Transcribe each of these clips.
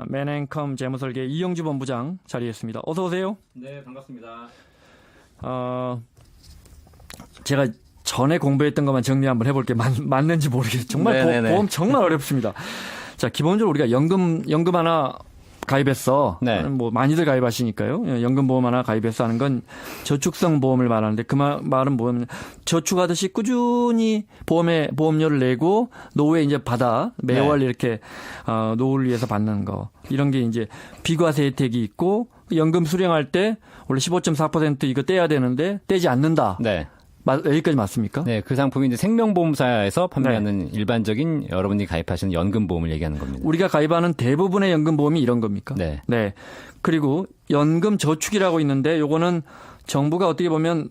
맨앤컴 재무설계 이영주 본부장 자리했습니다. 어서 오세요. 네, 반갑습니다. 제가 전에 공부했던 것만 정리 한번 해볼게 맞는지 모르겠어요. 정말 보험 정말 어렵습니다. 자, 기본적으로 우리가 연금 하나 가입했어. 네. 뭐 많이들 가입하시니까요. 연금보험 하나 가입해서 하는 건 저축성 보험을 말하는데 그 말은 뭐냐면 저축하듯이 꾸준히 보험료를 내고 노후에 이제 받아 매월 이렇게 노후를 위해서 받는 거. 이런 게 이제 비과세 혜택이 있고 연금 수령할 때 원래 15.4% 이거 떼야 되는데 떼지 않는다. 네. 여기까지 맞습니까? 네, 그 상품이 이제 생명보험사에서 판매하는 일반적인 여러분이 가입하시는 연금보험을 얘기하는 겁니다. 우리가 가입하는 대부분의 연금보험이 이런 겁니까? 네. 네. 그리고 연금저축이라고 있는데 요거는 정부가 어떻게 보면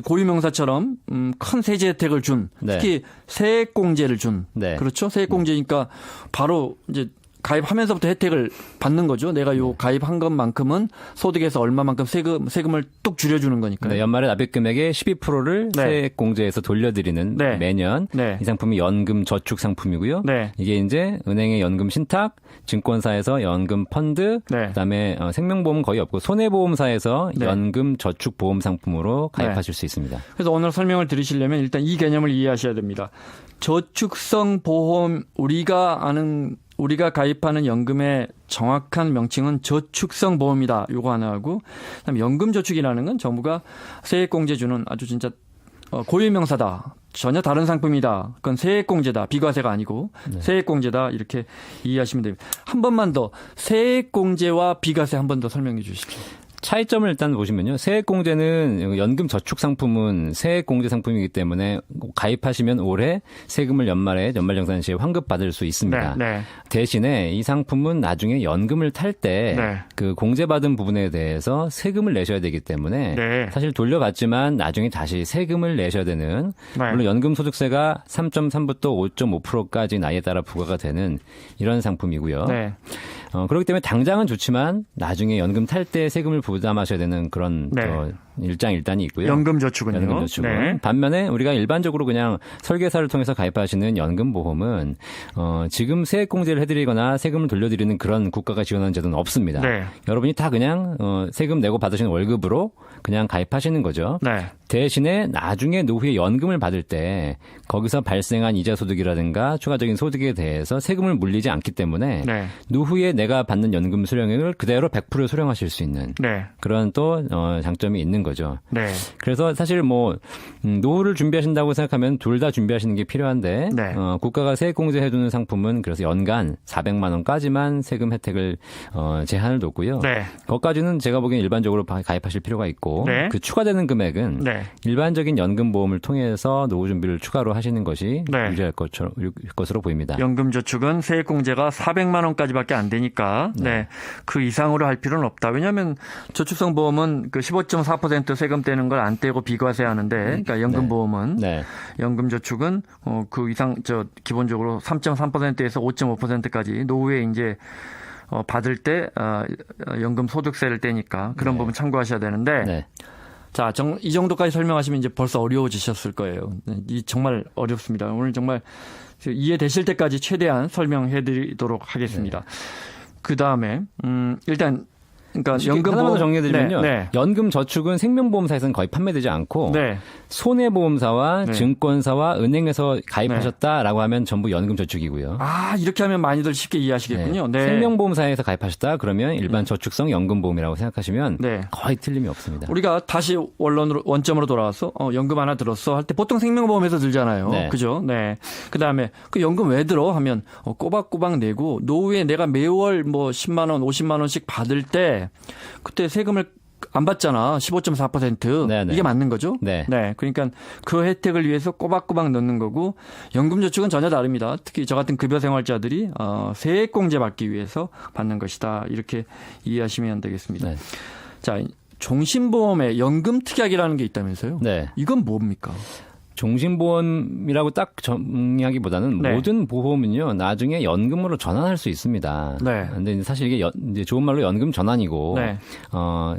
고유명사처럼 큰 세제 혜택을 준 특히 세액공제를 준 그렇죠? 세액공제니까 바로 이제 가입하면서부터 혜택을 받는 거죠. 내가 요 가입한 것만큼은 소득에서 얼마만큼 세금을 뚝 줄여주는 거니까요. 네, 연말에 납입 금액의 12%를 세액공제에서 돌려드리는 매년 이 상품이 연금 저축 상품이고요. 이게 이제 은행의 연금 신탁, 증권사에서 연금 펀드, 그다음에 생명보험은 거의 없고 손해보험사에서 연금 저축 보험 상품으로 가입하실 수 있습니다. 그래서 오늘 설명을 들으시려면 일단 이 개념을 이해하셔야 됩니다. 저축성 보험 우리가 가입하는 연금의 정확한 명칭은 저축성 보험이다. 요거 하나 하고 그다음에 연금저축이라는 건 정부가 세액공제 주는 아주 진짜 고유명사다. 전혀 다른 상품이다. 그건 세액공제다. 비과세가 아니고 세액공제다. 이렇게 이해하시면 됩니다. 한 번만 더 세액공제와 비과세 한 번 더 설명해 주십시오. 차이점을 일단 보시면요. 세액공제는 연금 저축 상품은 세액공제 상품이기 때문에 가입하시면 올해 세금을 연말정산시에 환급받을 수 있습니다. 대신에 이 상품은 나중에 연금을 탈 때 그 공제받은 부분에 대해서 세금을 내셔야 되기 때문에 사실 돌려받지만 나중에 다시 세금을 내셔야 되는 물론 연금소득세가 3.3부터 5.5%까지 나이에 따라 부과가 되는 이런 상품이고요. 그렇기 때문에 당장은 좋지만 나중에 연금 탈 때 세금을 부담하셔야 되는 그런 일장일단이 있고요. 연금저축은요. 연금저축은. 반면에 우리가 일반적으로 그냥 설계사를 통해서 가입하시는 연금보험은 지금 세액공제를 해드리거나 세금을 돌려드리는 그런 국가가 지원하는 제도는 없습니다. 여러분이 다 그냥 세금 내고 받으시는 월급으로 그냥 가입하시는 거죠. 대신에 나중에 노후에 연금을 받을 때 거기서 발생한 이자 소득이라든가 추가적인 소득에 대해서 세금을 물리지 않기 때문에 노후에 내가 받는 연금 수령액을 그대로 100% 수령하실 수 있는 그런 또 장점이 있는 거죠. 그래서 사실 뭐 노후를 준비하신다고 생각하면 둘 다 준비하시는 게 필요한데 국가가 세액공제 해두는 상품은 그래서 연간 400만 원까지만 세금 혜택을 제한을 뒀고요. 그것까지는 제가 보기엔 일반적으로 가입하실 필요가 있고 그 추가되는 금액은 일반적인 연금보험을 통해서 노후 준비를 추가로 하시는 것이 유리할 것으로 보입니다. 연금저축은 세액공제가 400만 원까지밖에 안 되니까 그 이상으로 할 필요는 없다. 왜냐하면 저축성 보험은 그 15.4% 세금 떼는 걸 안 떼고 비과세하는데, 그러니까 연금보험은 연금저축은 그 이상 기본적으로 3.3%에서 5.5%까지 노후에 이제 받을 때 연금 소득세를 떼니까 그런 부분 참고하셔야 되는데. 자, 이 정도까지 설명하시면 이제 벌써 어려워지셨을 거예요. 이 정말 어렵습니다. 오늘 정말 이해되실 때까지 최대한 설명해 드리도록 하겠습니다. 그 다음에, 일단, 그러니까 연금 하나만 더 정리해드리면요. 연금 저축은 생명보험사에서는 거의 판매되지 않고 손해보험사와 증권사와 은행에서 가입하셨다라고 하면 전부 연금 저축이고요. 아, 이렇게 하면 많이들 쉽게 이해하시겠군요. 생명보험사에서 가입하셨다 그러면 일반 저축성 연금보험이라고 생각하시면 거의 틀림이 없습니다. 우리가 다시 원점으로 돌아와서 연금 하나 들었어 할 때 보통 생명보험에서 들잖아요. 그죠? 그다음에 그 연금 왜 들어 하면 꼬박꼬박 내고 노후에 내가 매월 뭐 10만 원, 50만 원씩 받을 때 그때 세금을 안 받잖아. 15.4%. 이게 맞는 거죠? 그러니까 그 혜택을 위해서 꼬박꼬박 넣는 거고 연금저축은 전혀 다릅니다. 특히 저 같은 급여생활자들이 세액공제 받기 위해서 받는 것이다. 이렇게 이해하시면 되겠습니다. 자, 종신보험에 연금특약이라는 게 있다면서요? 이건 뭡니까? 종신보험이라고 딱 정의하기보다는 네. 모든 보험은요 나중에 연금으로 전환할 수 있습니다. 네. 근데 사실 이게 이제 좋은 말로 연금 전환이고 네.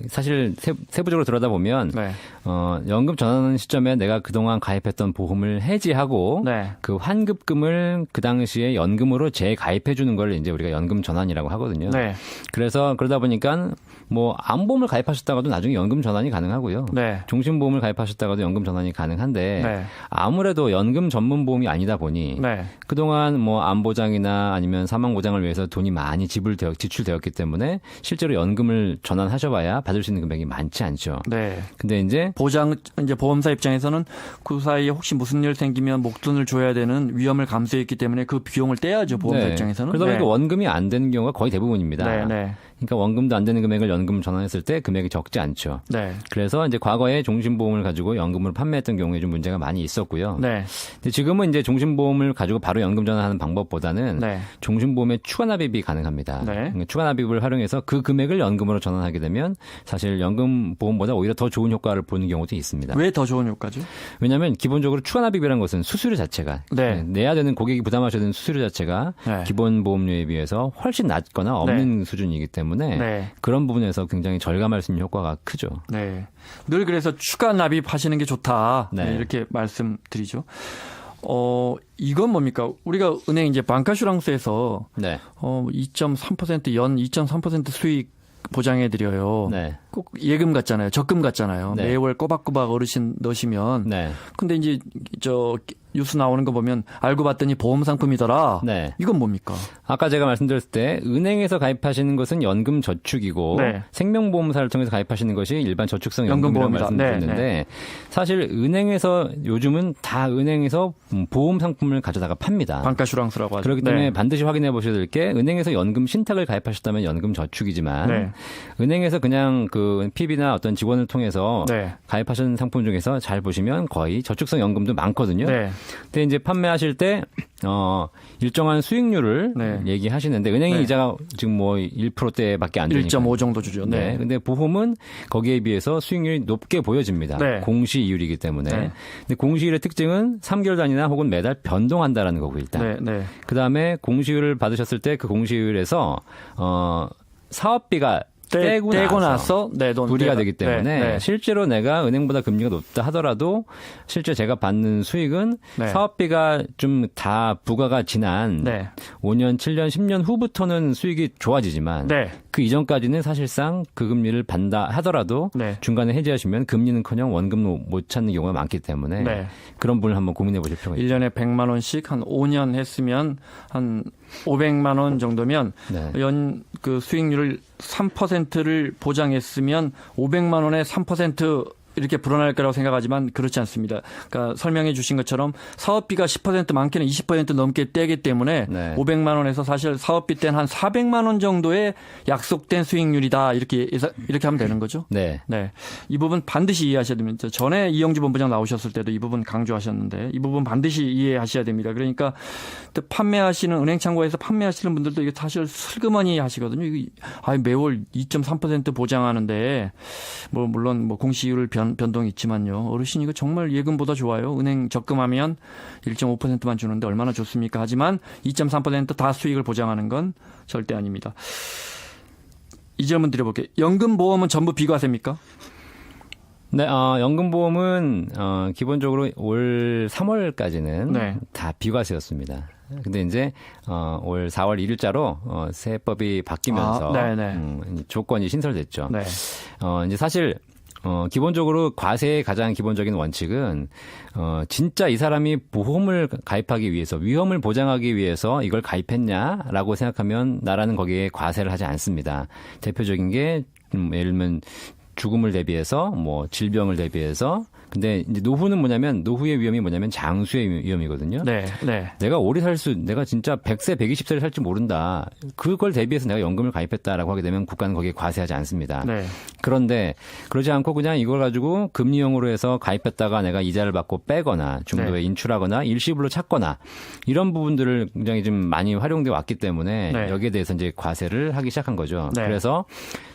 사실 세부적으로 들여다보면 네. 연금 전환하는 시점에 내가 그동안 가입했던 보험을 해지하고 네. 그 환급금을 그 당시에 연금으로 재가입해 주는 걸 이제 우리가 연금 전환이라고 하거든요. 네. 그래서 그러다 보니까 뭐 암보험을 가입하셨다가도 나중에 연금 전환이 가능하고요. 네. 종신보험을 가입하셨다가도 연금 전환이 가능한데 네. 아무래도 연금 전문 보험이 아니다 보니 네. 그동안 뭐 암보장이나 아니면 사망보장을 위해서 돈이 많이 지출되었기 때문에 실제로 연금을 전환하셔봐야 받을 수 있는 금액이 많지 않죠. 네. 근데 이제 보험사 입장에서는 그 사이에 혹시 무슨 일 생기면 목돈을 줘야 되는 위험을 감수했기 때문에 그 비용을 떼야죠. 보험사 네. 입장에서는. 그러다 보니까 네. 원금이 안 되는 경우가 거의 대부분입니다. 네. 네. 그러니까 원금도 안 되는 금액을 연금 전환했을 때 금액이 적지 않죠. 네. 그래서 이제 과거에 종신보험을 가지고 연금을 판매했던 경우에 좀 문제가 많이 있었고요. 네. 근데 지금은 이제 종신보험을 가지고 바로 연금 전환하는 방법보다는 네. 종신보험에 추가 납입이 가능합니다. 네. 그러니까 추가 납입을 활용해서 그 금액을 연금으로 전환하게 되면 사실 연금 보험보다 오히려 더 좋은 효과를 보는 경우도 있습니다. 왜 더 좋은 효과죠? 왜냐하면 기본적으로 추가 납입이라는 것은 수수료 자체가 네. 내야 되는 고객이 부담하셔야 되는 수수료 자체가 네. 기본 보험료에 비해서 훨씬 낮거나 없는 수준이기 때문에 네. 그런 부분에서 굉장히 절감할 수 있는 효과가 크죠. 네. 늘 그래서 추가 납입하시는 게 좋다. 네. 네, 이렇게 말씀드리죠. 이건 뭡니까? 우리가 은행 이제 방카슈랑스에서 네. 2.3% 연 2.3% 수익 보장해 드려요. 네. 꼭 예금 같잖아요. 적금 같잖아요. 네. 매월 꼬박꼬박 어르신 넣으시면. 네. 근데 이제 뉴스 나오는 거 보면 알고 봤더니 보험 상품이더라. 네. 이건 뭡니까? 아까 제가 말씀드렸을 때 은행에서 가입하시는 것은 연금 저축이고 네. 생명보험사를 통해서 가입하시는 것이 일반 저축성 연금이라고 연금보험이다. 말씀드렸는데 네. 사실 은행에서 요즘은 다 은행에서 보험 상품을 가져다가 팝니다. 방카슈랑스라고 하죠. 그렇기 때문에 네. 반드시 확인해 보셔야 될 게 은행에서 연금 신탁을 가입하셨다면 연금 저축이지만 네. 은행에서 그냥 그 PB나 어떤 직원을 통해서 네. 가입하신 상품 중에서 잘 보시면 거의 저축성 연금도 많거든요. 네. 근데 이제 판매하실 때 일정한 수익률을 네. 얘기하시는데 은행이 네. 이자가 지금 뭐 1%대밖에 안 주니까 1.5 정도 주죠. 네. 네. 근데 보험은 거기에 비해서 수익률이 높게 보여집니다. 네. 공시 이율이기 때문에. 네. 근데 공시율의 특징은 3개월 단위나 혹은 매달 변동한다라는 거고 일단. 네. 네. 그다음에 공시율을 받으셨을 때 그 공시율에서 사업비가 떼고 나서 내 돈 불이가 되기 때문에 네. 네. 실제로 내가 은행보다 금리가 높다 하더라도 실제 제가 받는 수익은 네. 사업비가 좀 다 부과가 지난 네. 5년, 7년, 10년 후부터는 수익이 좋아지지만 네. 그 이전까지는 사실상 그 금리를 받다 하더라도 네. 중간에 해지하시면 금리는커녕 원금 못 찾는 경우가 많기 때문에 네. 그런 부분을 한번 고민해 보실 필요가 있습니다. 1년에 100만 원씩 한 5년 했으면 한 500만 원 정도면 네. 연 그 수익률을 3%를 보장했으면 500만 원에 3% 이렇게 불어날 거라고 생각하지만 그렇지 않습니다. 그러니까 설명해 주신 것처럼 사업비가 10% 많게는 20% 넘게 떼기 때문에 네. 500만 원에서 사실 사업비 땐 한 400만 원 정도의 약속된 수익률이다. 이렇게 하면 되는 거죠. 네. 네. 이 부분 반드시 이해하셔야 됩니다. 전에 이영주 본부장 나오셨을 때도 이 부분 강조하셨는데 이 부분 반드시 이해하셔야 됩니다. 그러니까 또 판매하시는 은행 창고에서 판매하시는 분들도 이게 사실 슬그머니 하시거든요. 이거 매월 2.3% 보장하는데 뭐 물론 뭐 공시율을 변동이 있지만요. 어르신 이거 정말 예금보다 좋아요. 은행 적금하면 1.5%만 주는데 얼마나 좋습니까? 하지만 2.3%다 수익을 보장하는 건 절대 아닙니다. 이 질문 드려볼게요. 연금보험은 전부 비과세입니까? 네, 연금보험은 기본적으로 올 3월까지는 네. 다 비과세였습니다. 근데 이제 올 4월 1일자로 세법이 바뀌면서 조건이 신설됐죠. 네. 이제 사실 기본적으로 과세의 가장 기본적인 원칙은 진짜 이 사람이 보험을 가입하기 위해서 위험을 보장하기 위해서 이걸 가입했냐라고 생각하면 나라는 거기에 과세를 하지 않습니다. 대표적인 게 예를 들면 죽음을 대비해서 뭐 질병을 대비해서 근데 이제 노후는 뭐냐면 노후의 위험이 뭐냐면 장수의 위험이거든요. 네. 네. 내가 내가 진짜 100세, 120세를 살지 모른다. 그걸 대비해서 내가 연금을 가입했다라고 하게 되면 국가는 거기에 과세하지 않습니다. 네. 그런데 그러지 않고 그냥 이걸 가지고 금리용으로 해서 가입했다가 내가 이자를 받고 빼거나 중도에 네. 인출하거나 일시불로 찾거나 이런 부분들을 굉장히 좀 많이 활용되어 왔기 때문에 네. 여기에 대해서 이제 과세를 하기 시작한 거죠. 네. 그래서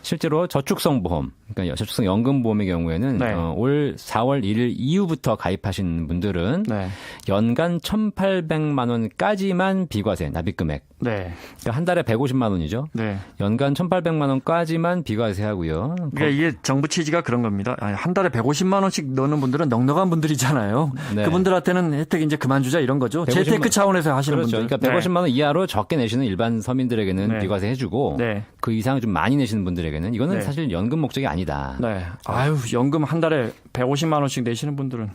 실제로 저축성 보험, 그러니까 저축성 연금보험의 경우에는 네. 올 4월 1일 이후부터 가입하신 분들은 네. 연간 1,800만 원까지만 비과세 납입금액. 네. 그러니까 한 달에 150만 원이죠. 네. 연간 1,800만 원까지만 비과세하고요. 그러니까 이게 정부 취지가 그런 겁니다. 아니, 한 달에 150만 원씩 넣는 분들은 넉넉한 분들이잖아요. 네. 그분들한테는 혜택 이제 그만 주자 이런 거죠. 150만 재테크 차원에서 하시는 그렇죠. 분들. 그러니까 150만 원 이하로 적게 내시는 일반 서민들에게는 네. 비과세 해주고 네. 그 이상 좀 많이 내시는 분들에게는 이거는 네. 사실 연금 목적이 아니다. 네. 아유, 연금 한 달에 150만 원씩 내시는 분들은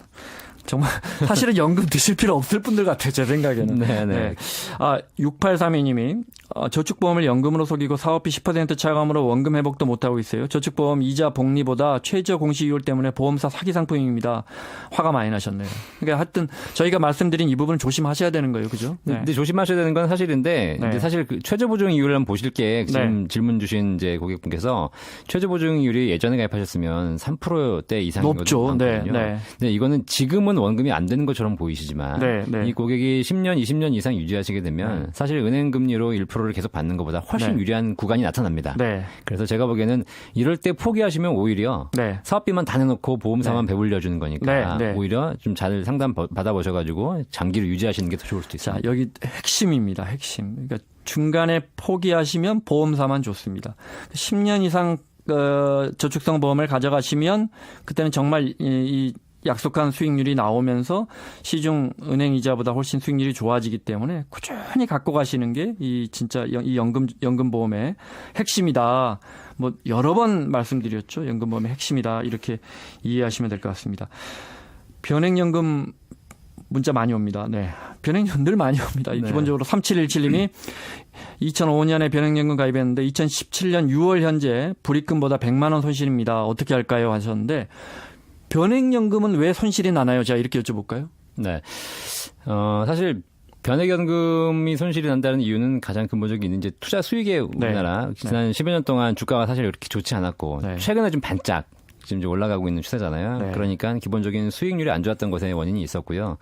정말 사실은 연금 드실 필요 없을 분들 같아요. 제 생각에는. 네네. 6832님이 저축보험을 연금으로 속이고 사업비 10% 차감으로 원금 회복도 못하고 있어요. 저축보험 이자 복리보다 최저 공시이율 때문에 보험사 사기 상품입니다. 화가 많이 나셨네요. 그러니까 하여튼 저희가 말씀드린 이 부분은 조심하셔야 되는 거예요. 그죠? 네. 근데 조심하셔야 되는 건 사실인데 네. 이제 사실 그 최저보증 이율을 한번 보실 게 지금 네. 질문 주신 이제 고객분께서 최저보증 이율이 예전에 가입하셨으면 3%대 이상인 높죠. 것도 많거든요. 네. 근데 이거는 지금은 원금이 안 되는 것처럼 보이시지만 네. 네. 이 고객이 10년, 20년 이상 유지하시게 되면 사실 은행 금리로 1%를 계속 받는 것보다 훨씬 네. 유리한 구간이 나타납니다. 네. 그래서 제가 보기에는 이럴 때 포기하시면 오히려 네. 사업비만 다 내놓고 보험사만 배불려 주는 거니까 네, 네. 오히려 좀 잘 상담 받아보셔가지고 장기를 유지하시는 게 더 좋을 수도 자, 있습니다. 여기 핵심입니다. 핵심. 그러니까 중간에 포기하시면 보험사만 좋습니다. 10년 이상 저축성 보험을 가져가시면 그때는 정말 이 약속한 수익률이 나오면서 시중 은행 이자보다 훨씬 수익률이 좋아지기 때문에 꾸준히 갖고 가시는 게 이 진짜 이 연금 보험의 핵심이다. 뭐 여러 번 말씀드렸죠. 연금 보험의 핵심이다. 이렇게 이해하시면 될 것 같습니다. 변액연금 문자 많이 옵니다. 네. 변액연금 늘 많이 옵니다. 네. 기본적으로 3717님이 2005년에 변액연금 가입했는데 2017년 6월 현재 불입금보다 100만 원 손실입니다. 어떻게 할까요? 하셨는데 변액연금은 왜 손실이 나나요? 제가 이렇게 여쭤볼까요? 네. 사실 변액연금이 손실이 난다는 이유는 가장 근본적인 이유는 이제 투자 수익의 우리나라 지난 10여 년 동안 주가가 사실 이렇게 좋지 않았고 네. 최근에 좀 반짝 지금 이제 올라가고 있는 추세잖아요. 네. 그러니까 기본적인 수익률이 안 좋았던 것의 원인이 있었고요.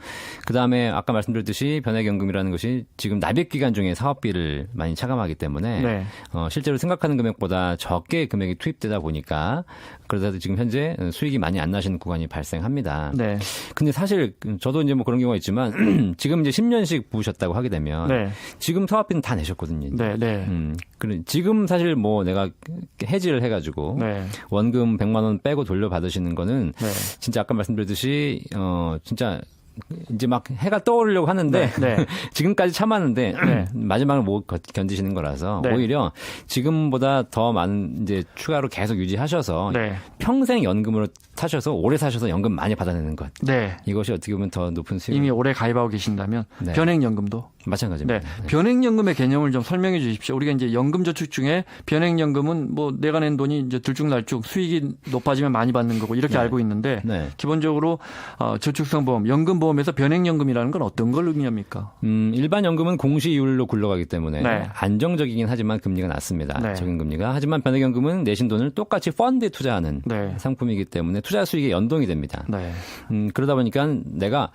그다음에 아까 말씀드렸듯이 변액연금이라는 것이 지금 납입 기간 중에 사업비를 많이 차감하기 때문에 네. 실제로 생각하는 금액보다 적게 금액이 투입되다 보니까 그러다 지금 현재 수익이 많이 안 나시는 구간이 발생합니다. 네. 근데 사실 저도 이제 뭐 그런 경우가 있지만 지금 이제 10년씩 부으셨다고 하게 되면 네. 지금 사업비는 다 내셨거든요. 네. 네. 그래 지금 사실 뭐 내가 해지를 해가지고 네. 원금 100만 원 빼고 돌려받으시는 거는 네. 진짜 아까 말씀드렸듯이 진짜 이제 막 해가 떠오르려고 하는데 네. 네. 지금까지 참았는데 네. 마지막을 못 견디시는 거라서 네. 오히려 지금보다 더 많은 이제 추가로 계속 유지하셔서 네. 평생 연금으로 타셔서 오래 사셔서 연금 많이 받아내는 것. 네. 이것이 어떻게 보면 더 높은 수익. 이미 오래 가입하고 계신다면 네. 변액연금도 마찬가지입니다. 네. 변액연금의 개념을 좀 설명해 주십시오. 우리가 이제 연금저축 중에 변액연금은 뭐 내가 낸 돈이 이제 들쭉날쭉 수익이 높아지면 많이 받는 거고 이렇게 네. 알고 있는데 네. 기본적으로 저축성 보험, 연금보험에서 변액연금이라는 건 어떤 걸 의미합니까? 일반 연금은 공시이율로 굴러가기 때문에 네. 안정적이긴 하지만 금리가 낮습니다. 네. 적용금리가. 하지만 변액연금은 내신 돈을 똑같이 펀드에 투자하는 네. 상품이기 때문에 투자 수익에 연동이 됩니다. 네. 그러다 보니까 내가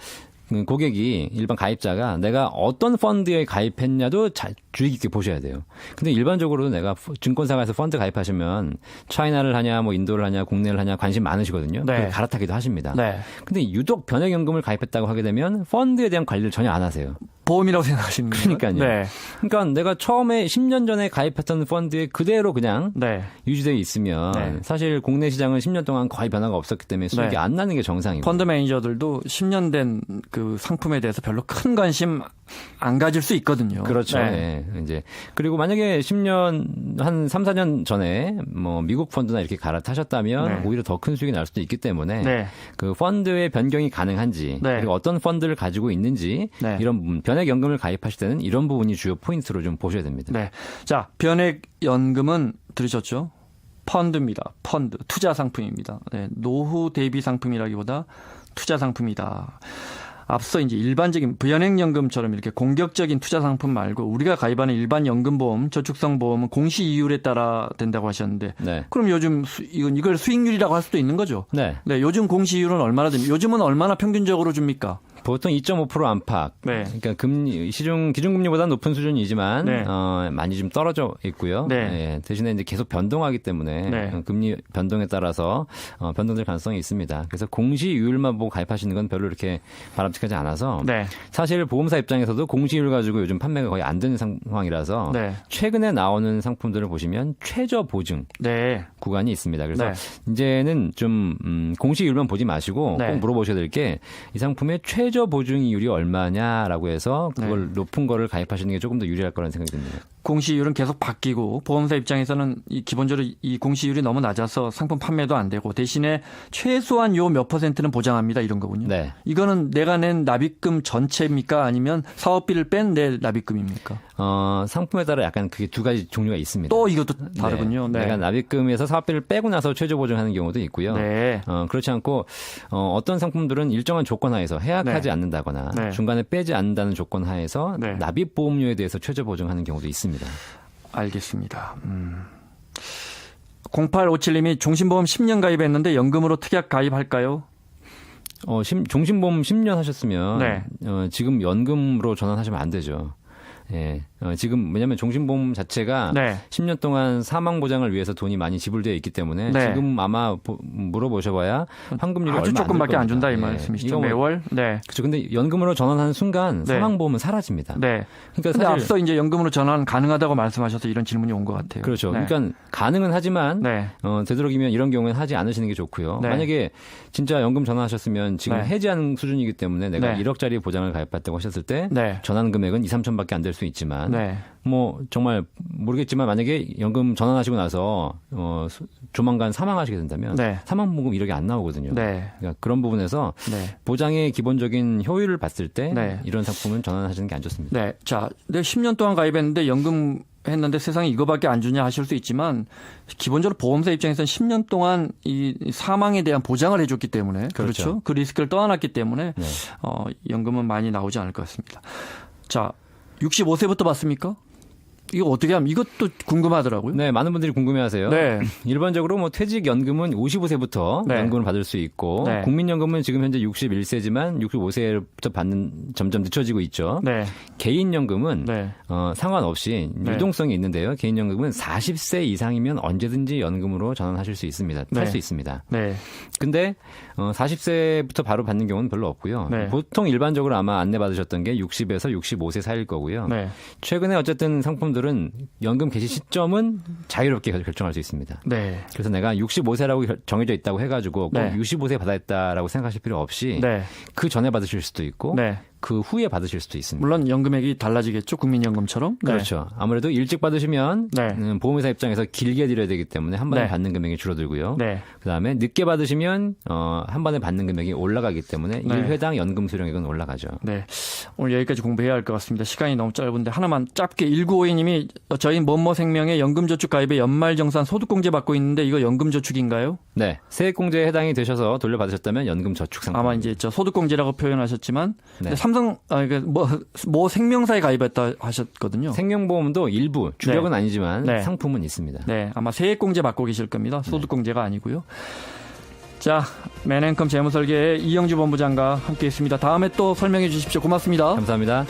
고객이 일반 가입자가 내가 어떤 펀드에 가입했냐도 주의 깊게 보셔야 돼요. 근데 일반적으로 내가 증권사에서 펀드 가입하시면 차이나를 하냐, 뭐 인도를 하냐, 국내를 하냐 관심 많으시거든요. 네. 갈아타기도 하십니다. 네. 근데 유독 변액연금을 가입했다고 하게 되면 펀드에 대한 관리를 전혀 안 하세요. 보험이라고 생각하시는 거예요? 그러니까요. 네. 그러니까 내가 처음에 10년 전에 가입했던 펀드에 그대로 그냥 네. 유지되어 있으면 네. 사실 국내 시장은 10년 동안 거의 변화가 없었기 때문에 수익이 네. 안 나는 게 정상이고. 펀드 매니저들도 10년 된 그 상품에 대해서 별로 큰 관심 안 가질 수 있거든요. 그렇죠. 네. 네. 이제 그리고 만약에 10년 한 3, 4년 전에 뭐 미국 펀드나 이렇게 갈아타셨다면 네. 오히려 더 큰 수익이 날 수도 있기 때문에 네. 그 펀드의 변경이 가능한지 네. 그리고 어떤 펀드를 가지고 있는지 네. 이런 부분 변액연금을 가입하실 때는 이런 부분이 주요 포인트로 좀 보셔야 됩니다. 네. 자, 변액연금은 들으셨죠? 펀드입니다. 펀드. 투자 상품입니다. 네. 노후 대비 상품이라기보다 투자 상품이다. 앞서 이제 일반적인 부연행연금처럼 이렇게 공격적인 투자 상품 말고 우리가 가입하는 일반 연금보험, 저축성 보험은 공시 이율에 따라 된다고 하셨는데 네. 그럼 요즘 이걸 수익률이라고 할 수도 있는 거죠? 네. 네, 요즘 공시 이율은 얼마나 됩니까? 요즘은 얼마나 평균적으로 줍니까? 보통 2.5% 안팎. 네. 그러니까 기준금리보다 높은 수준이지만 네. 많이 좀 떨어져 있고요. 네. 예, 대신에 이제 계속 변동하기 때문에 네. 금리 변동에 따라서 변동될 가능성이 있습니다. 그래서 공시이율만 보고 가입하시는 건 별로 이렇게 바람직하지 않아서 네. 사실 보험사 입장에서도 공시이율 가지고 요즘 판매가 거의 안 되는 상황이라서 네. 최근에 나오는 상품들을 보시면 최저 보증 네. 구간이 있습니다. 그래서 네. 이제는 좀 공시이율만 보지 마시고 네. 꼭 물어보셔야 될 게 이 상품의 최저 보증이율이 얼마냐라고 해서 그걸 높은 거를 가입하시는 게 조금 더 유리할 거라는 생각이 듭니다. 공시이율은 계속 바뀌고 보험사 입장에서는 기본적으로 이 공시이율이 너무 낮아서 상품 판매도 안 되고 대신에 최소한 요 몇 %는 보장합니다 이런 거군요. 네. 이거는 내가 낸 납입금 전체입니까 아니면 사업비를 뺀 내 납입금입니까? 상품에 따라 약간 그게 두 가지 종류가 있습니다. 또 이것도 다르군요. 네. 내가 납입금에서 사업비를 빼고 나서 최저 보증하는 경우도 있고요. 네. 그렇지 않고 어떤 상품들은 일정한 조건 하에서 해약하지 네. 않는다거나 네. 중간에 빼지 않는다는 조건 하에서 네. 납입 보험료에 대해서 최저 보증하는 경우도 있습니다. 알겠습니다. 0857님이 종신보험 10년 가입했는데 연금으로 특약 가입할까요? 종신보험 10년 하셨으면 네. 지금 연금으로 전환하시면 안 되죠. 예. 지금 왜냐하면 종신보험 자체가 네. 10년 동안 사망 보장을 위해서 돈이 많이 지불되어 있기 때문에 네. 지금 아마 물어보셔봐야 환급률이 아주 얼마 조금밖에 안 준다 이 예. 말씀이시죠. 이거 뭐 매월. 네. 그렇죠. 근데 연금으로 전환하는 순간 네. 사망보험은 사라집니다. 네. 그러니까 근데 사실 앞서 이제 연금으로 전환 가능하다고 말씀하셔서 이런 질문이 온 것 같아요. 그렇죠. 네. 그러니까 가능은 하지만 네. 되도록이면 이런 경우에는 하지 않으시는 게 좋고요. 네. 만약에 진짜 연금 전환하셨으면 지금 네. 해지하는 수준이기 때문에 내가 네. 1억짜리 보장을 가입했다고 하셨을 때 네. 전환 금액은 2, 3천밖에 안 될 수 있지만 네. 뭐 정말 모르겠지만 만약에 연금 전환하시고 나서 조만간 사망하시게 된다면 네. 사망보험 1억이 안 나오거든요. 네. 그러니까 그런 부분에서 네. 보장의 기본적인 효율을 봤을 때 네. 이런 상품은 전환하시는 게 안 좋습니다. 네. 자, 내가 10년 동안 가입했는데 연금 했는데 세상에 이거밖에 안 주냐 하실 수 있지만 기본적으로 보험사 입장에서는 10년 동안 이 사망에 대한 보장을 해줬기 때문에 그렇죠. 그 리스크를 떠안았기 때문에 네. 연금은 많이 나오지 않을 것 같습니다. 자, 65세부터 받습니까? 이거 어떻게 하면 이것도 궁금하더라고요. 네, 많은 분들이 궁금해하세요. 네. 일반적으로 뭐 퇴직연금은 55세부터 네. 연금을 받을 수 있고 네. 국민연금은 지금 현재 61세지만 65세부터 받는 점점 늦춰지고 있죠. 네. 개인연금은 네. 상관없이 유동성이 있는데요. 개인연금은 40세 이상이면 언제든지 연금으로 전환하실 수 있습니다. 탈 네. 수 있습니다. 네. 근데 40세부터 바로 받는 경우는 별로 없고요. 네. 보통 일반적으로 아마 안내받으셨던 게 60에서 65세 사이일 거고요. 네. 최근에 어쨌든 상품들은 연금 개시 시점은 자유롭게 결정할 수 있습니다. 네. 그래서 내가 65세라고 정해져 있다고 해가지고 꼭 네. 65세에 받아야겠다라고 생각하실 필요 없이 네. 그 전에 받으실 수도 있고 네. 그 후에 받으실 수도 있습니다. 물론 연금액이 달라지겠죠. 국민연금처럼. 네. 그렇죠. 아무래도 일찍 받으시면 네. 보험회사 입장에서 길게 드려야 되기 때문에 한 번에 네. 받는 금액이 줄어들고요. 네. 그다음에 늦게 받으시면 한 번에 받는 금액이 올라가기 때문에 네. 1회당 연금 수령액은 올라가죠. 네. 오늘 여기까지 공부해야 할 것 같습니다. 시간이 너무 짧은데 하나만 짧게 1952님이 저희 뭐뭐생명의 연금저축 가입에 연말정산 소득공제 받고 있는데 이거 연금저축인가요? 네. 세액공제에 해당이 되셔서 돌려받으셨다면 연금저축상품. 아마 이제 저 소득공제라고 표현하셨지만 네. 삼성 뭐 생명사에 가입했다 하셨거든요. 생명보험도 일부 주력은 네. 아니지만 네. 상품은 있습니다. 네, 아마 세액공제 받고 계실 겁니다. 소득공제가 아니고요. 자, 맨앤컴 재무설계의 이영주 본부장과 함께했습니다. 다음에 또 설명해 주십시오. 고맙습니다. 감사합니다.